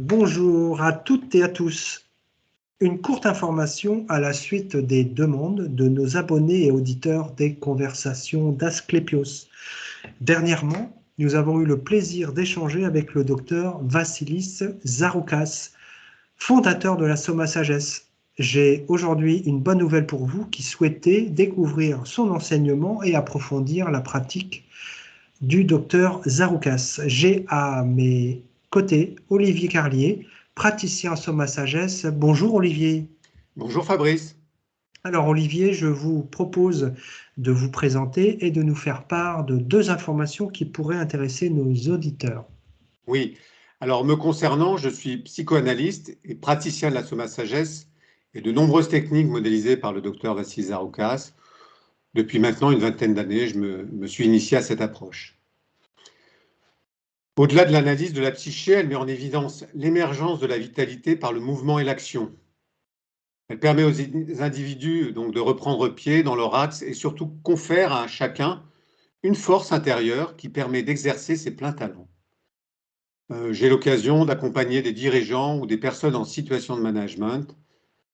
Bonjour à toutes et à tous. Une courte information à la suite des demandes de nos abonnés et auditeurs des conversations d'Asclépios. Dernièrement, nous avons eu le plaisir d'échanger avec le docteur Vassilis Zaroukas, fondateur de la Soma Sagesse. J'ai aujourd'hui une bonne nouvelle pour vous qui souhaitez découvrir son enseignement et approfondir la pratique du docteur Zaroukas. J'ai à mes côtés Olivier Carlier, praticien Soma Sagesse. Bonjour Olivier. Bonjour Fabrice. Alors Olivier, je vous propose de vous présenter et de nous faire part de deux informations qui pourraient intéresser nos auditeurs. Oui, alors me concernant, je suis psychoanalyste et praticien de la Soma Sagesse et de nombreuses techniques modélisées par le docteur Vassilis Zaroukas. Depuis maintenant une vingtaine d'années, je me suis initié à cette approche. Au-delà de l'analyse de la psyché, elle met en évidence l'émergence de la vitalité par le mouvement et l'action. Elle permet aux individus donc de reprendre pied dans leur axe et surtout confère à chacun une force intérieure qui permet d'exercer ses pleins talents. J'ai l'occasion d'accompagner des dirigeants ou des personnes en situation de management.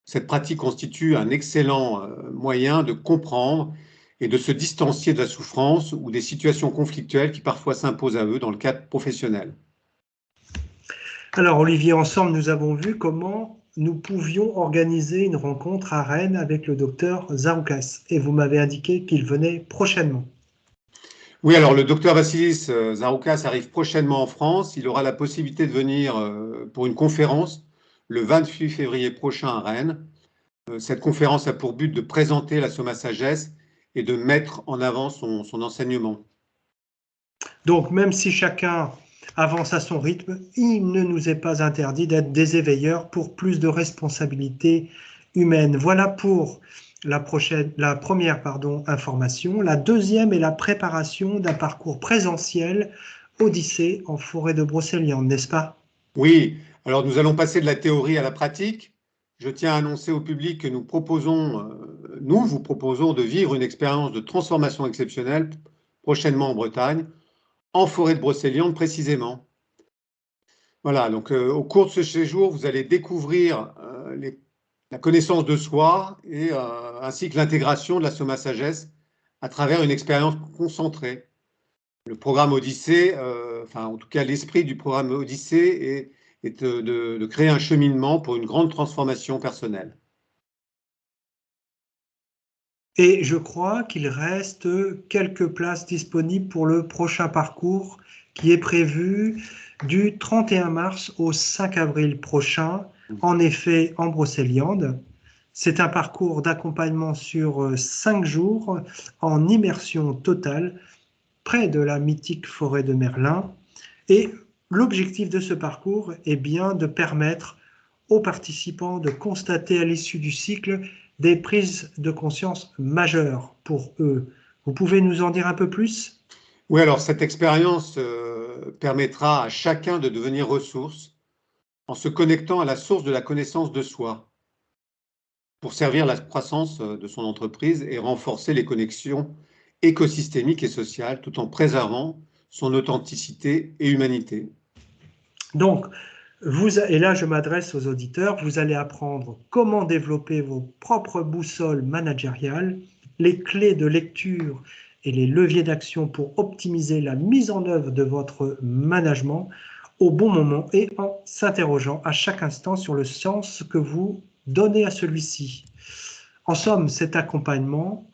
Cette pratique constitue un excellent moyen de comprendre et de se distancier de la souffrance ou des situations conflictuelles qui parfois s'imposent à eux dans le cadre professionnel. Alors Olivier, ensemble, nous avons vu comment nous pouvions organiser une rencontre à Rennes avec le docteur Zaroukas et vous m'avez indiqué qu'il venait prochainement. Oui, alors le docteur Vassilis Zaroukas arrive prochainement en France. Il aura la possibilité de venir pour une conférence le 28 février prochain à Rennes. Cette conférence a pour but de présenter la Soma Sagesse et de mettre en avant son enseignement. Donc même si chacun avance à son rythme, il ne nous est pas interdit d'être des éveilleurs pour plus de responsabilités humaines. Voilà pour la première information. La deuxième est la préparation d'un parcours présentiel Odyssée en forêt de Brocéliande, n'est-ce pas? Oui, alors nous allons passer de la théorie à la pratique. Je tiens à annoncer au public que nous vous proposons de vivre une expérience de transformation exceptionnelle prochainement en Bretagne, en forêt de Brocéliande précisément. Voilà, donc au cours de ce séjour, vous allez découvrir la connaissance de soi et ainsi que l'intégration de la Soma Sagesse à travers une expérience concentrée. Le programme Odyssée, enfin en tout cas l'esprit du programme Odyssée est de créer un cheminement pour une grande transformation personnelle. Et je crois qu'il reste quelques places disponibles pour le prochain parcours qui est prévu du 31 mars au 5 avril prochain, en effet en Brocéliande. C'est un parcours d'accompagnement sur 5 jours en immersion totale près de la mythique forêt de Merlin. Et l'objectif de ce parcours est bien de permettre aux participants de constater à l'issue du cycle des prises de conscience majeures pour eux. Vous pouvez nous en dire un peu plus? Oui, alors cette expérience permettra à chacun de devenir ressource en se connectant à la source de la connaissance de soi pour servir la croissance de son entreprise et renforcer les connexions écosystémiques et sociales tout en préservant son authenticité et humanité. Donc, et là je m'adresse aux auditeurs, vous allez apprendre comment développer vos propres boussoles managériales, les clés de lecture et les leviers d'action pour optimiser la mise en œuvre de votre management au bon moment et en s'interrogeant à chaque instant sur le sens que vous donnez à celui-ci. En somme, cet accompagnement,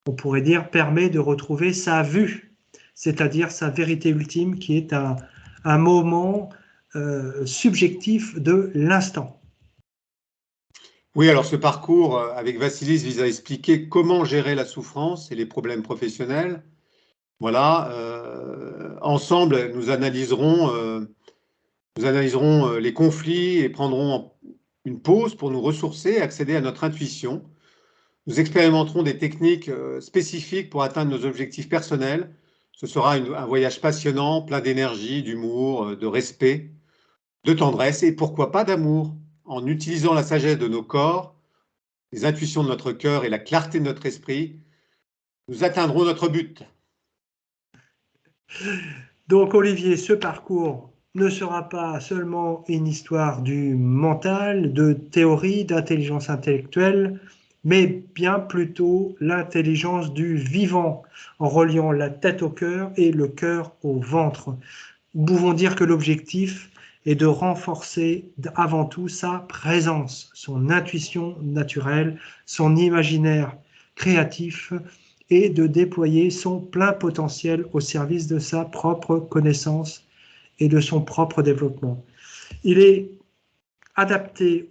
on pourrait dire, permet de retrouver sa vue, c'est-à-dire sa vérité ultime qui est un moment subjectif de l'instant. Oui, alors ce parcours avec Vassilis vise à expliquer comment gérer la souffrance et les problèmes professionnels. Voilà, ensemble, nous analyserons les conflits et prendrons une pause pour nous ressourcer et accéder à notre intuition. Nous expérimenterons des techniques spécifiques pour atteindre nos objectifs personnels. Ce sera un voyage passionnant, plein d'énergie, d'humour, de respect, de tendresse et pourquoi pas d'amour. En utilisant la sagesse de nos corps, les intuitions de notre cœur et la clarté de notre esprit, nous atteindrons notre but. Donc Olivier, ce parcours ne sera pas seulement une histoire du mental, de théorie, d'intelligence intellectuelle, mais bien plutôt l'intelligence du vivant, en reliant la tête au cœur et le cœur au ventre. Nous pouvons dire que l'objectif est de renforcer avant tout sa présence, son intuition naturelle, son imaginaire créatif et de déployer son plein potentiel au service de sa propre connaissance et de son propre développement. Il est adapté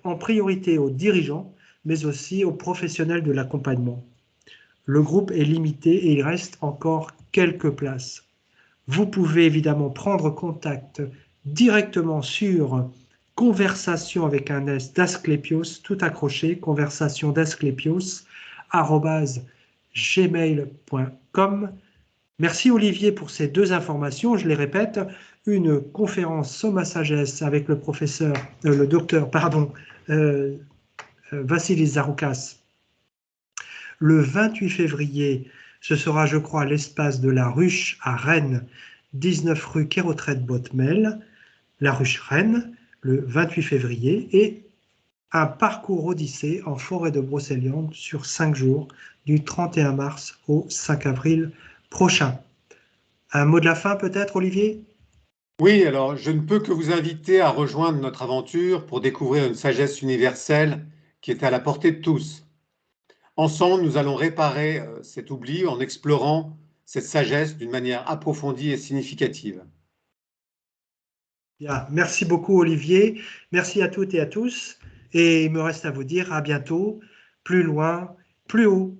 en priorité aux dirigeants, mais aussi aux professionnels de l'accompagnement. Le groupe est limité et il reste encore quelques places. Vous pouvez évidemment prendre contact directement sur conversation avec un S d'Asclepios, tout accroché, conversation d'Asclepios, @gmail.com. Merci Olivier pour ces deux informations. Je les répète, une conférence Soma Sagesse avec le docteur Vassilis Zaroukas le 28 février. Ce sera, je crois, à l'espace de la Ruche à Rennes, 19 rue Kérotred-Botmel, la Ruche Rennes, le 28 février, et un parcours Odyssée en forêt de Brocéliande sur 5 jours, du 31 mars au 5 avril prochain. Un mot de la fin peut-être, Olivier? Oui, alors je ne peux que vous inviter à rejoindre notre aventure pour découvrir une sagesse universelle qui est à la portée de tous. Ensemble, nous allons réparer cet oubli en explorant cette sagesse d'une manière approfondie et significative. Bien, merci beaucoup Olivier, merci à toutes et à tous, et il me reste à vous dire à bientôt, plus loin, plus haut.